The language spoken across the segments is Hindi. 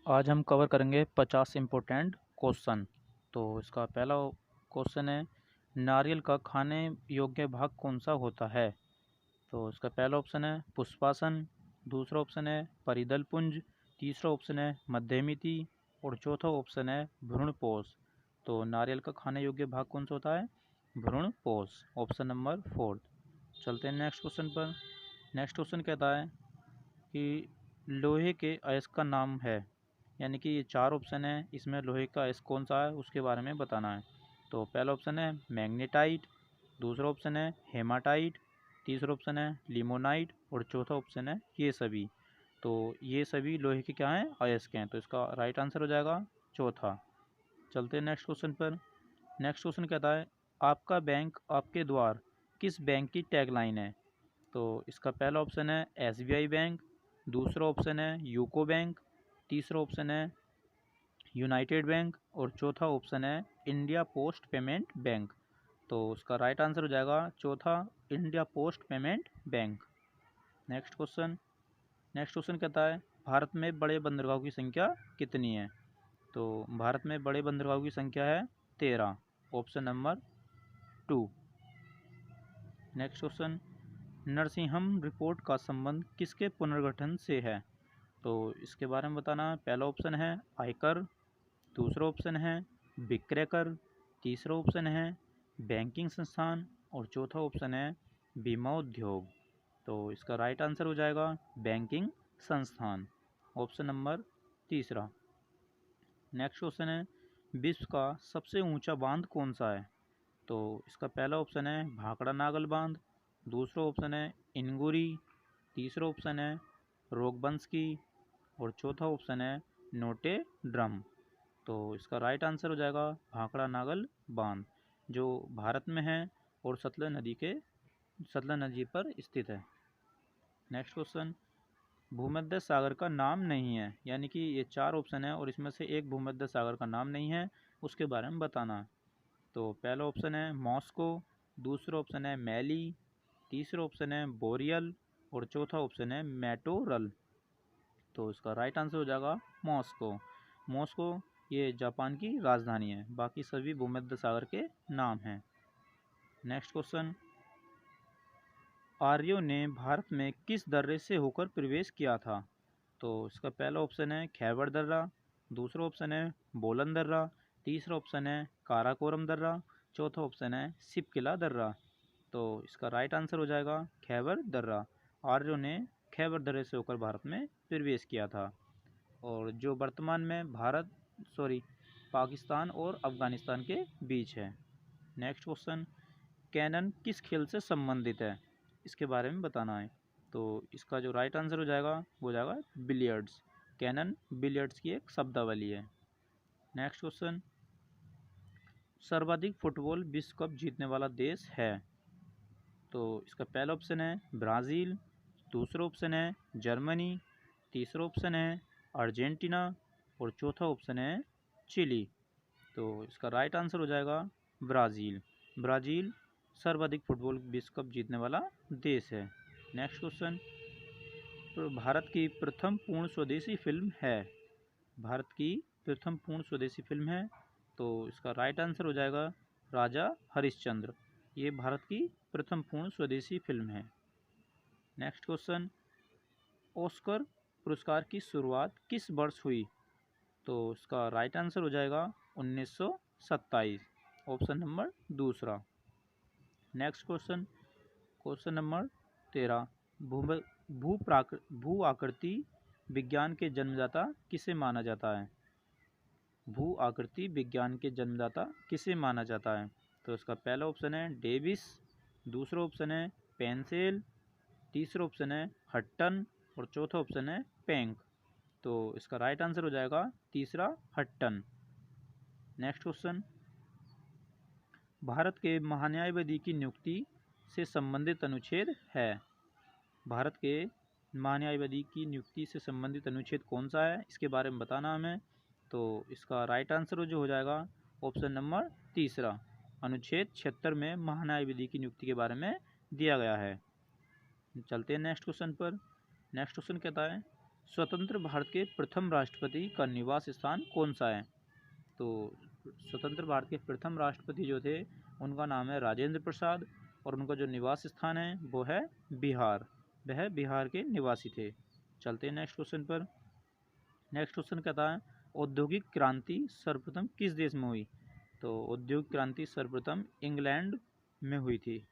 आज हम कवर करेंगे 50 इम्पोर्टेंट क्वेश्चन। तो इसका पहला क्वेश्चन है, नारियल का खाने योग्य भाग कौन सा होता है? तो इसका पहला ऑप्शन है पुष्पासन, दूसरा ऑप्शन है परिदल पुंज, तीसरा ऑप्शन है मध्यमिति और चौथा ऑप्शन है भ्रूणपोष। तो नारियल का खाने योग्य भाग कौन सा होता है? भ्रूणपोष, ऑप्शन नंबर 4। चलते हैं नेक्स्ट क्वेश्चन पर। नेक्स्ट क्वेश्चन कहता है कि लोहे के अयस्क का नाम है, यानी कि ये 4 ऑप्शन है, इसमें लोहे का अयस्क कौन सा है उसके बारे में बताना है। तो पहला ऑप्शन है मैग्नेटाइट, दूसरा ऑप्शन है हेमाटाइट, तीसरा ऑप्शन है लिमोनाइट और चौथा ऑप्शन है ये सभी। तो ये सभी लोहे के क्या हैं? अयस्क हैं। तो इसका राइट आंसर हो जाएगा चौथा। चलते हैं नेक्स्ट क्वेश्चन पर। नेक्स्ट क्वेश्चन कहता है, आपका बैंक आपके द्वार किस बैंक की टैगलाइन है? तो इसका पहला ऑप्शन है एसबीआई बैंक, दूसरा ऑप्शन है यूको बैंक, तीसरा ऑप्शन है यूनाइटेड बैंक और चौथा ऑप्शन है इंडिया पोस्ट पेमेंट बैंक। तो उसका राइट आंसर हो जाएगा चौथा, India post payment bank. Next question. Next question कहता है, भारत में बड़े बंदरगाहों की संख्या कितनी है? तो भारत में बड़े बंदरगाहों की संख्या है 13, option number 2। Next question, Narasimham report का संबंध किसके पुनर्गठन से है? तो इसके बारे में बताना। पहला ऑप्शन है आयकर, दूसरा ऑप्शन है विक्रय कर, तीसरा ऑप्शन है बैंकिंग संस्थान और चौथा ऑप्शन है बीमा उद्योग। तो इसका राइट आंसर हो जाएगा बैंकिंग संस्थान, ऑप्शन नंबर तीसरा। नेक्स्ट क्वेश्चन है, विश्व का सबसे ऊंचा बांध कौन सा है? तो इसका पहला ऑप्शन है भाखड़ा नागल बांध, दूसरा ऑप्शन है इनगुरी, तीसरा ऑप्शन है रोगबंसकी और चौथा ऑप्शन है नोटे ड्रम। तो इसका राइट आंसर हो जाएगा भाखड़ा नागल बांध, जो भारत में है और सतलज नदी पर स्थित है। नेक्स्ट क्वेश्चन, भूमध्य सागर का नाम नहीं है, यानी कि ये 4 ऑप्शन है और इसमें से एक भूमध्य सागर का नाम नहीं है, उसके बारे में बताना। तो पहला ऑप्शन है मॉस्को, दूसरा ऑप्शन है मैली, तीसरा ऑप्शन है बोरियल और चौथा ऑप्शन है मैटोरल। तो इसका राइट आंसर हो जाएगा मॉस्को। मॉस्को ये जापान की राजधानी है, बाकी सभी भूमध्य सागर के नाम हैं। नेक्स्ट क्वेश्चन, आर्यों ने भारत में किस दर्रे से होकर प्रवेश किया था? तो इसका पहला ऑप्शन है खैबर दर्रा, दूसरा ऑप्शन है बोलन दर्रा, तीसरा ऑप्शन है काराकोरम दर्रा, चौथा ऑप्शन है सिपकिला दर्रा। तो इसका राइट आंसर हो जाएगा खैबर दर्रा। आर्यों ने खैबर दर्रे से होकर भारत में प्रवेश किया था, और जो वर्तमान में पाकिस्तान और अफगानिस्तान के बीच है। नेक्स्ट क्वेश्चन, कैनन किस खेल से संबंधित है? इसके बारे में बताना है। तो इसका जो राइट आंसर हो जाएगा वो जाएगा बिलियर्ड्स। कैनन बिलियर्ड्स की एक शब्दावली है। नेक्स्ट क्वेश्चन, सर्वाधिक फुटबॉल विश्व कप जीतने वाला देश है? तो इसका पहला ऑप्शन है ब्राज़ील, दूसरा ऑप्शन है जर्मनी, तीसरा ऑप्शन है अर्जेंटीना और चौथा ऑप्शन है चिली। तो इसका राइट आंसर हो जाएगा ब्राज़ील। ब्राज़ील सर्वाधिक फुटबॉल विश्व कप जीतने वाला देश है। नेक्स्ट क्वेश्चन, तो भारत की प्रथम पूर्ण स्वदेशी फिल्म है? भारत की प्रथम पूर्ण स्वदेशी फिल्म है, तो इसका राइट आंसर हो जाएगा राजा हरिश्चंद्र। ये भारत की प्रथम पूर्ण स्वदेशी फिल्म है। नेक्स्ट क्वेश्चन, ऑस्कर पुरस्कार की शुरुआत किस वर्ष हुई? तो इसका राइट आंसर हो जाएगा 1927, ऑप्शन नंबर दूसरा। नेक्स्ट क्वेश्चन, क्वेश्चन नंबर 13, भू आकृति विज्ञान के जन्मदाता किसे माना जाता है? भू आकृति विज्ञान के जन्मदाता किसे माना जाता है? तो इसका पहला ऑप्शन है डेविस, दूसरा ऑप्शन है पेंसेल, तीसरा ऑप्शन है हट्टन और चौथा ऑप्शन है पेंक। तो इसका राइट आंसर हो जाएगा तीसरा हट्टन। नेक्स्ट क्वेश्चन, भारत के महान्यायवादी की नियुक्ति से संबंधित अनुच्छेद है? भारत के महान्यायवादी की नियुक्ति से संबंधित अनुच्छेद कौन सा है, इसके बारे में बताना हमें। तो इसका राइट आंसर जो हो जाएगा ऑप्शन नंबर तीसरा, अनुच्छेद 76 में महान्यायवादी की नियुक्ति के बारे में दिया गया है। चलते हैं नेक्स्ट क्वेश्चन पर। नेक्स्ट क्वेश्चन कहता है, स्वतंत्र भारत के प्रथम राष्ट्रपति का निवास स्थान कौन सा है? तो स्वतंत्र भारत के प्रथम राष्ट्रपति जो थे उनका नाम है राजेंद्र प्रसाद और उनका जो निवास स्थान है वो है बिहार। वह बिहार के निवासी थे। चलते हैं नेक्स्ट क्वेश्चन पर। नेक्स्ट क्वेश्चन कहता है औद्योगिक क्रांति सर्वप्रथम किस देश में हुई? तो औद्योगिक क्रांति सर्वप्रथम इंग्लैंड में हुई थी।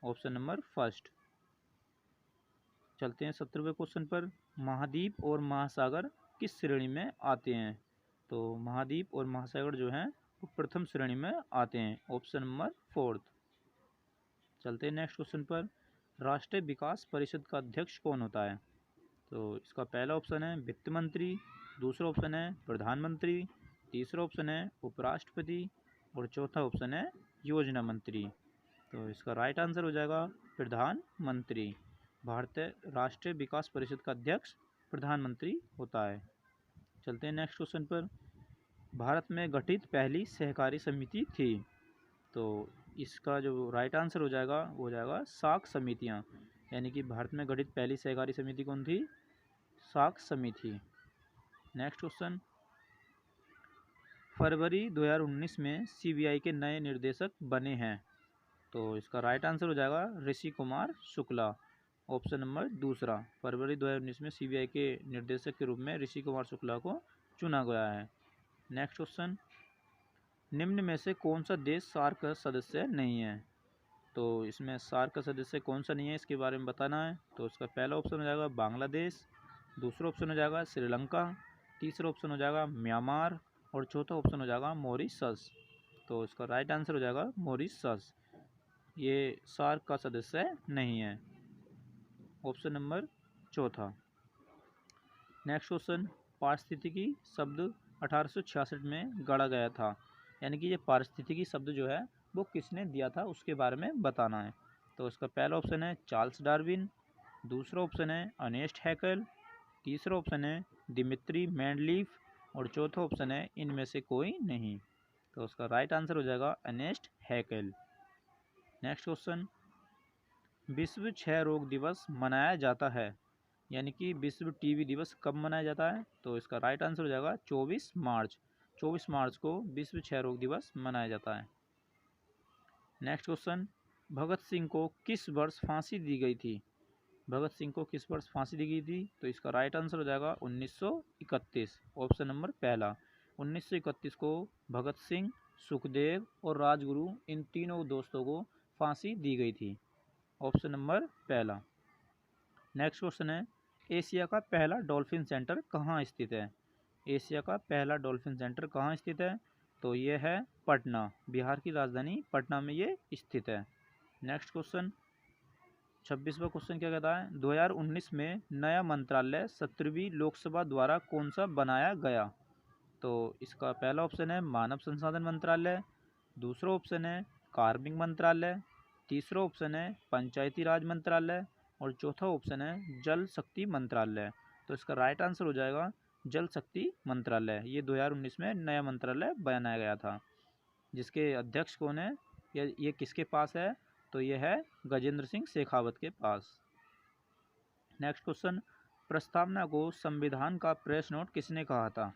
Option number first. चलते हैं 17वें क्वेश्चन पर। महाद्वीप और महासागर किस श्रेणी में आते हैं? तो महाद्वीप और महासागर जो हैं वो प्रथम श्रेणी में आते हैं। Option number fourth. चलते हैं नेक्स्ट क्वेश्चन पर। राष्ट्रीय विकास परिषद का अध्यक्ष कौन होता है? तो इसका पहला ऑप्शन है वित्त मंत्री, दूसरा ऑप्शन है प्रधानमंत्री, तीसरा ऑप्शन है उपराष्ट्रपति और चौथा ऑप्शन है योजना मंत्री। तो इसका राइट आंसर हो जाएगा प्रधानमंत्री। भारतीय राष्ट्रीय विकास परिषद का अध्यक्ष प्रधानमंत्री होता है। चलते हैं नेक्स्ट क्वेश्चन पर। भारत में गठित पहली सहकारी समिति थी। तो इसका जो राइट आंसर हो जाएगा वो हो जाएगा साख समितियाँ। यानी कि भारत में गठित पहली सहकारी समिति कौन थी? साख समिति। Next question. फरवरी 2019 में सीबीआई के नए निर्देशक बने हैं। तो इसका राइट आंसर हो जाएगा ऋषि कुमार शुक्ला। ऑप्शन नंबर दूसरा। फरवरी 2019 में सीबीआई के निर्देशक के रूप में ऋषि कुमार शुक्ला को चुना गया है। Next question. निम्न में से कौन सा देश सार्क का सदस्य नहीं है? तो इसमें सार्क का सदस्य कौन सा नहीं है इसके बारे में बताना है। तो इसका पहला ऑप्शन हो जाएगा बांग्लादेश, दूसरा ऑप्शन हो जाएगा श्रीलंका, तीसरा ऑप्शन हो जाएगा म्यांमार और चौथा ऑप्शन हो जाएगा मॉरिशस। तो इसका राइट आंसर हो जाएगा मॉरिशस। ये सार्क का सदस्य नहीं है। ऑप्शन नंबर चौथा। Next question. पारिस्थितिकी शब्द 1866 में गढ़ा गया था। यानी कि ये पारिस्थितिकी शब्द जो है वो किसने दिया था उसके बारे में बताना है। तो इसका पहला ऑप्शन है चार्ल्स डार्विन, दूसरा ऑप्शन है अर्नेस्ट हैकेल, तीसरा ऑप्शन है दिमित्री मेंडलीफ और चौथा ऑप्शन है इनमें से कोई नहीं। तो उसका राइट आंसर हो जाएगा अर्नेस्ट हैकेल। Next question. विश्व क्षय रोग दिवस मनाया जाता है। यानी कि विश्व टीबी दिवस कब मनाया जाता है? तो इसका राइट आंसर हो जाएगा 24 मार्च। 24 मार्च को विश्व क्षय रोग दिवस मनाया जाता है। Next question. भगत सिंह को किस वर्ष फांसी दी गई थी? भगत सिंह को किस वर्ष फांसी दी गई थी? तो इसका राइट आंसर हो जाएगा 1931। ऑप्शन नंबर पहला। 1931 को भगत सिंह, सुखदेव और राजगुरु इन तीनों दोस्तों को फांसी दी गई थी। ऑप्शन नंबर पहला। नेक्स्ट क्वेश्चन है एशिया का पहला डॉल्फिन सेंटर कहाँ स्थित है? एशिया का पहला डॉल्फिन सेंटर कहाँ स्थित है? तो ये है पटना। बिहार की राजधानी पटना में ये स्थित है। Next question. 26वां क्वेश्चन क्या कहता है 2019 में नया मंत्रालय 17वीं लोकसभा द्वारा कौन सा बनाया गया? तो इसका पहला ऑप्शन है मानव संसाधन मंत्रालय, दूसरा ऑप्शन है कार्मिक मंत्रालय, तीसरा ऑप्शन है पंचायती राज मंत्रालय और चौथा ऑप्शन है जल शक्ति मंत्रालय। तो इसका राइट आंसर हो जाएगा जल शक्ति मंत्रालय। ये 2019 में नया मंत्रालय बनाया गया था। जिसके अध्यक्ष कौन है? ये किसके पास है? तो ये है गजेंद्र सिंह शेखावत के पास। Next question. प्रस्तावना को संविधान का प्रेस नोट किसने कहा था?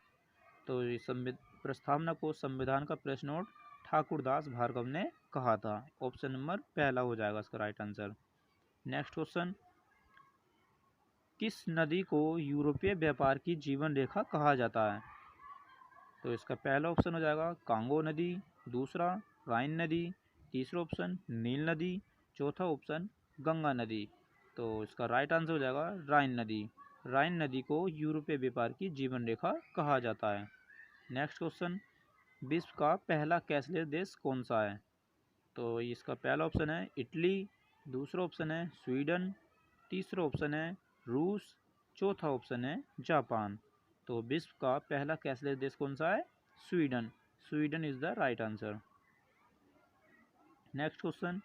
तो ये प्रस्तावना को संविधान का प्रेस नोट ठाकुरदास भार्गव ने कहा था। ऑप्शन नंबर पहला हो जाएगा इसका राइट आंसर। Next question. किस नदी को यूरोपीय व्यापार की जीवन रेखा कहा जाता है? तो इसका पहला ऑप्शन हो जाएगा कांगो नदी, दूसरा राइन नदी, तीसरा ऑप्शन नील नदी, चौथा ऑप्शन गंगा नदी। तो इसका राइट आंसर हो जाएगा राइन नदी। राइन नदी को यूरोपीय व्यापार की जीवन रेखा कहा जाता है। Next question. विश्व का पहला कैशलेस देश कौन सा है? तो इसका पहला ऑप्शन है इटली, दूसरा ऑप्शन है स्वीडन, तीसरा ऑप्शन है रूस, चौथा ऑप्शन है जापान। तो विश्व का पहला कैशलेस देश कौन सा है? Sweden. Sweden is the right answer. Next question.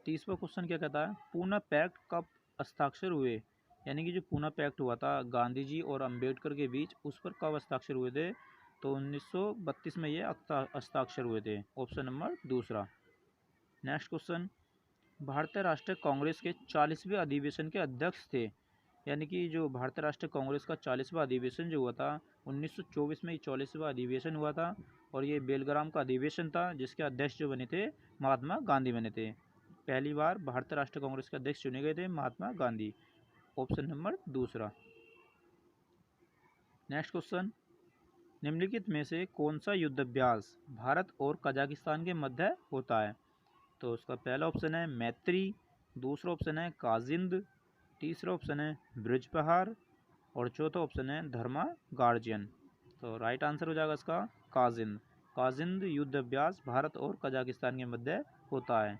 30वां क्वेश्चन क्या कहता है पूना पैक्ट कब हस्ताक्षर हुए? यानी कि जो पूना पैक्ट हुआ था गांधी जी और अंबेडकर के बीच उस पर कब हस्ताक्षर हुए थे? तो 1932 में ये हस्ताक्षर हुए थे। ऑप्शन नंबर दूसरा। Next question. भारतीय राष्ट्रीय कांग्रेस के 40वें अधिवेशन के अध्यक्ष थे। यानी कि जो भारतीय राष्ट्रीय कांग्रेस का 40वां अधिवेशन जो हुआ था 1924 में, 40वां अधिवेशन हुआ था और ये बेलग्राम का अधिवेशन था, जिसके अध्यक्ष जो बने थे महात्मा गांधी बने थे। पहली बार भारतीय राष्ट्रीय कांग्रेस के अध्यक्ष चुने गए थे महात्मा गांधी। ऑप्शन नंबर दूसरा। नेक्स्ट क्वेश्चन, निम्नलिखित में से कौन सा युद्ध अभ्यास भारत और कजाकिस्तान के मध्य होता है? तो उसका पहला ऑप्शन है मैत्री, दूसरा ऑप्शन है काजिंद, तीसरा ऑप्शन है ब्रिज प्रहार और चौथा ऑप्शन है धर्मा गार्जियन। तो राइट आंसर हो जाएगा इसका काजिंद। काजिंद युद्ध अभ्यास भारत और कजाकिस्तान के मध्य होता है।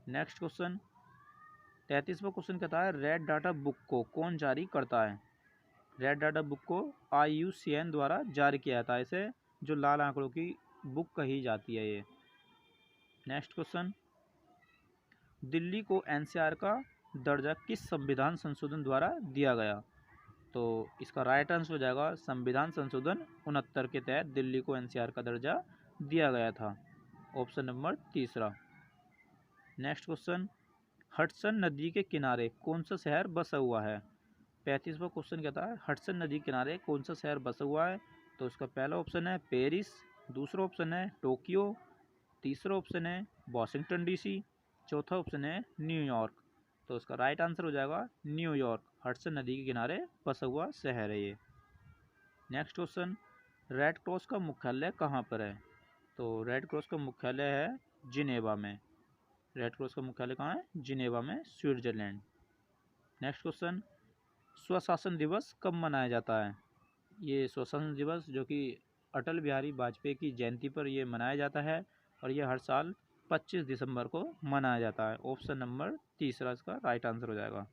नेक्स्ट क्वेश्चन, 33वां क्वेश्चन कहता है रेड डाटा बुक को कौन जारी करता है? रेड डाटा बुक को IUCN द्वारा जारी किया जाता है। इसे जो लाल आंकड़ों की बुक कही जाती है ये। नेक्स्ट क्वेश्चन, दिल्ली को NCR का दर्जा किस संविधान संशोधन द्वारा दिया गया? तो इसका राइट आंसर हो जाएगा संविधान संशोधन 69 के तहत दिल्ली को NCR का दर्जा दिया गया था। ऑप्शन नंबर तीसरा। नेक्स्ट क्वेश्चन, हडसन नदी के किनारे कौन सा शहर बसा हुआ है? 35वां क्वेश्चन कहता है हडसन नदी के किनारे कौन सा शहर बसा हुआ है? तो इसका पहला ऑप्शन है पेरिस, दूसरा ऑप्शन है टोक्यो, तीसरा ऑप्शन है वॉशिंगटन DC, चौथा ऑप्शन है न्यूयॉर्क। तो इसका राइट आंसर हो जाएगा न्यूयॉर्क। हडसन नदी के किनारे बसा हुआ शहर है ये। नेक्स्ट क्वेश्चन, रेड क्रॉस का मुख्यालय कहाँ पर है? तो रेड क्रॉस का मुख्यालय है जिनेवा में। रेड क्रॉस का मुख्यालय कहाँ है? जिनेवा में, स्विट्जरलैंड। नेक्स्ट क्वेश्चन, स्वशासन दिवस कब मनाया जाता है? ये स्वशासन दिवस जो कि अटल बिहारी वाजपेयी की जयंती पर ये मनाया जाता है और ये हर साल 25 दिसंबर को मनाया जाता है। ऑप्शन नंबर तीसरा इसका राइट आंसर हो जाएगा।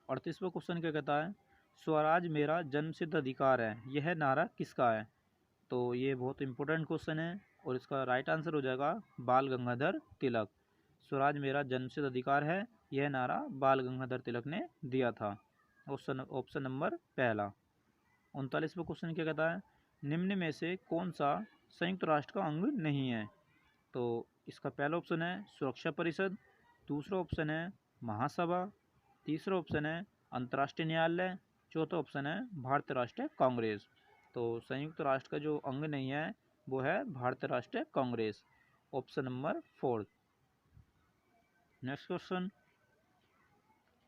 38वां क्वेश्चन क्या कहता है स्वराज मेरा जन्मसिद्ध अधिकार है, यह नारा किसका है? तो ये बहुत इंपॉर्टेंट क्वेश्चन है और इसका राइट आंसर हो जाएगा बाल गंगाधर तिलक। स्वराज मेरा जन्मसिद्ध अधिकार है, यह नारा बाल गंगाधर तिलक ने दिया था। ऑप्शन नंबर पहला। 39वां क्वेश्चन क्या कहता है निम्न में से कौन सा संयुक्त राष्ट्र का अंग नहीं है? तो इसका पहला ऑप्शन है सुरक्षा परिषद, दूसरा ऑप्शन है महासभा, तीसरा ऑप्शन है अंतर्राष्ट्रीय न्यायालय, चौथा ऑप्शन है भारतीय राष्ट्रीय कांग्रेस। तो संयुक्त राष्ट्र का जो अंग नहीं है वो है भारतीय राष्ट्रीय Congress. Option number 4। Next question,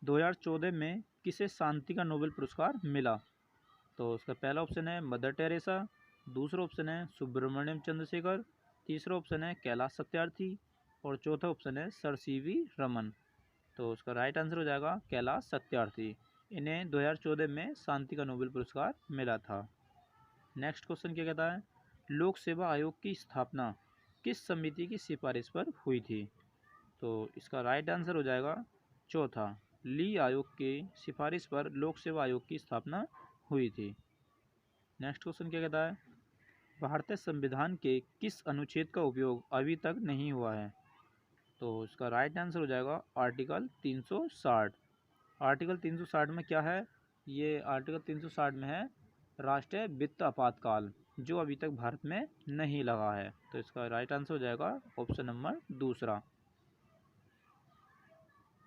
2014 में किसे शांति का नोबेल पुरस्कार मिला? तो उसका पहला ऑप्शन है मदर टेरेसा, दूसरा ऑप्शन है सुब्रमण्यम चंद्रशेखर, तीसरा ऑप्शन है कैलाश सत्यार्थी और चौथा ऑप्शन है सर CV रमन। तो उसका राइट आंसर हो जाएगा कैलाश सत्यार्थी। इन्हें 2014 में शांति का नोबेल पुरस्कार मिला था। नेक्स्ट क्वेश्चन क्या कहता है लोक सेवा आयोग की स्थापना किस समिति की सिफारिश पर हुई थी? तो इसका राइट आंसर हो जाएगा चौथा, ली आयोग की सिफारिश पर लोक सेवा आयोग की स्थापना हुई थी। नेक्स्ट क्वेश्चन क्या कहता है भारतीय संविधान के किस अनुच्छेद का उपयोग अभी तक नहीं हुआ है? तो इसका राइट आंसर हो जाएगा आर्टिकल 360। आर्टिकल 360 में क्या है? ये आर्टिकल 360 में है राष्ट्रीय वित्त आपातकाल, जो अभी तक भारत में नहीं लगा है। तो इसका राइट आंसर हो जाएगा ऑप्शन नंबर दूसरा।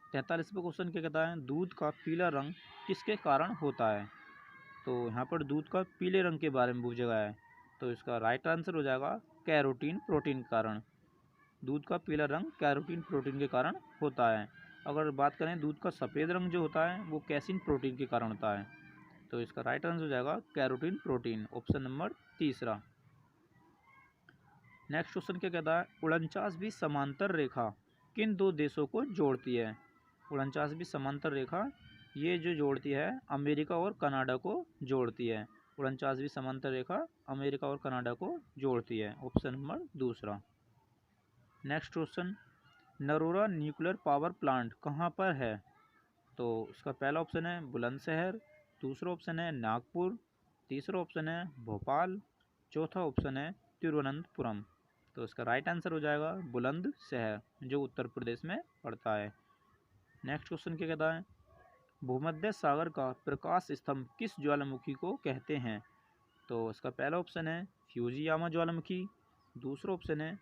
43वां क्वेश्चन क्या कहता है दूध का पीला रंग किसके कारण होता है? तो यहाँ पर दूध का पीले रंग के बारे में पूछा गया है। तो इसका राइट आंसर हो जाएगा कैरोटीन प्रोटीन के कारण। दूध का पीला रंग कैरोटीन प्रोटीन के कारण होता है। अगर बात करें दूध का सफ़ेद रंग जो होता है वो कैसिन प्रोटीन के कारण होता है। तो इसका राइट आंसर हो जाएगा कैरोटीन प्रोटीन। ऑप्शन नंबर तीसरा। नेक्स्ट क्वेश्चन क्या कहता है 49वीं समांतर रेखा किन दो देशों को जोड़ती है? 49वीं समांतर रेखा ये जो जोड़ती है अमेरिका और कनाडा को जोड़ती है। 49वीं समांतर रेखा अमेरिका और कनाडा को जोड़ती है। ऑप्शन नंबर दूसरा। Next question Narora nuclear power plant कहाँ पर है? तो इसका पहला ऑप्शन है बुलंदशहर, दूसरा ऑप्शन है नागपुर, तीसरा ऑप्शन है भोपाल, चौथा ऑप्शन है तिरुवनंतपुरम। तो इसका राइट आंसर हो जाएगा बुलंदशहर, जो उत्तर प्रदेश में पड़ता है। नेक्स्ट क्वेश्चन क्या कहता है भूमध्य सागर का प्रकाश स्तंभ किस ज्वालामुखी को कहते हैं? तो इसका पहला ऑप्शन है फ्यूजियामा ज्वालामुखी, दूसरा ऑप्शन है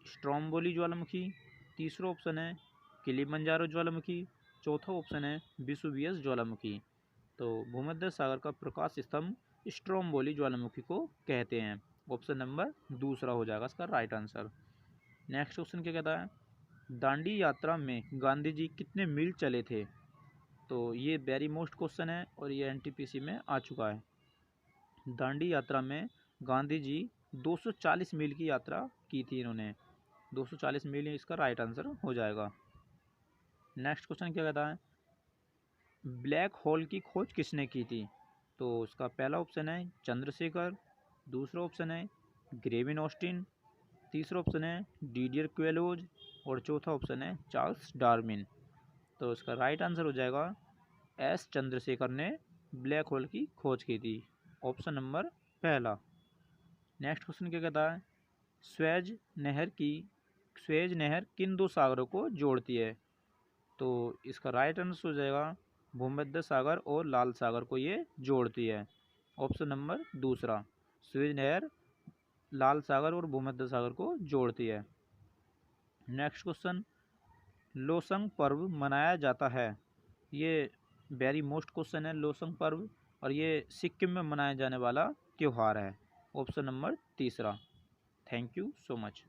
स्ट्रोम्बोली ज्वालामुखी, तीसरा ऑप्शन है किलिमंजारो ज्वालामुखी, चौथा ऑप्शन है विसुवियस ज्वालामुखी। तो भूमध्य सागर का प्रकाश स्तंभ स्ट्रोम्बोली ज्वालामुखी को कहते हैं। ऑप्शन नंबर दूसरा हो जाएगा इसका राइट आंसर। नेक्स्ट क्वेश्चन क्या कहता है, दांडी यात्रा में गांधी जी कितने मील चले थे। तो ये वेरी मोस्ट क्वेश्चन है और ये एनटीपीसी में आ चुका है। दांडी यात्रा में गांधी जी 240 मील की यात्रा की थी इन्होंने। 240 मील इसका राइट आंसर हो जाएगा। नेक्स्ट क्वेश्चन क्या कहता है, ब्लैक होल की खोज किसने की थी। तो इसका पहला ऑप्शन है चंद्रशेखर, दूसरा ऑप्शन है ग्रेविन ऑस्टिन, तीसरा ऑप्शन है डीडियर क्वेलोज और चौथा ऑप्शन है चार्ल्स डार्विन। तो इसका राइट आंसर हो जाएगा एस चंद्रशेखर ने ब्लैक होल की खोज की थी। ऑप्शन नंबर पहला। नेक्स्ट क्वेश्चन क्या कहता है, स्वेज नहर किन दो सागरों को जोड़ती है। तो इसका राइट आंसर हो जाएगा भूमध्य सागर और लाल सागर को ये जोड़ती है। ऑप्शन नंबर दूसरा, स्वेज नहर लाल सागर और भूमध्य सागर को जोड़ती है। नेक्स्ट क्वेश्चन, लोसंग पर्व मनाया जाता है। ये वेरी मोस्ट क्वेश्चन है लोसंग पर्व, और ये सिक्किम में मनाया जाने वाला त्यौहार है। ऑप्शन नंबर तीसरा। Thank you so much.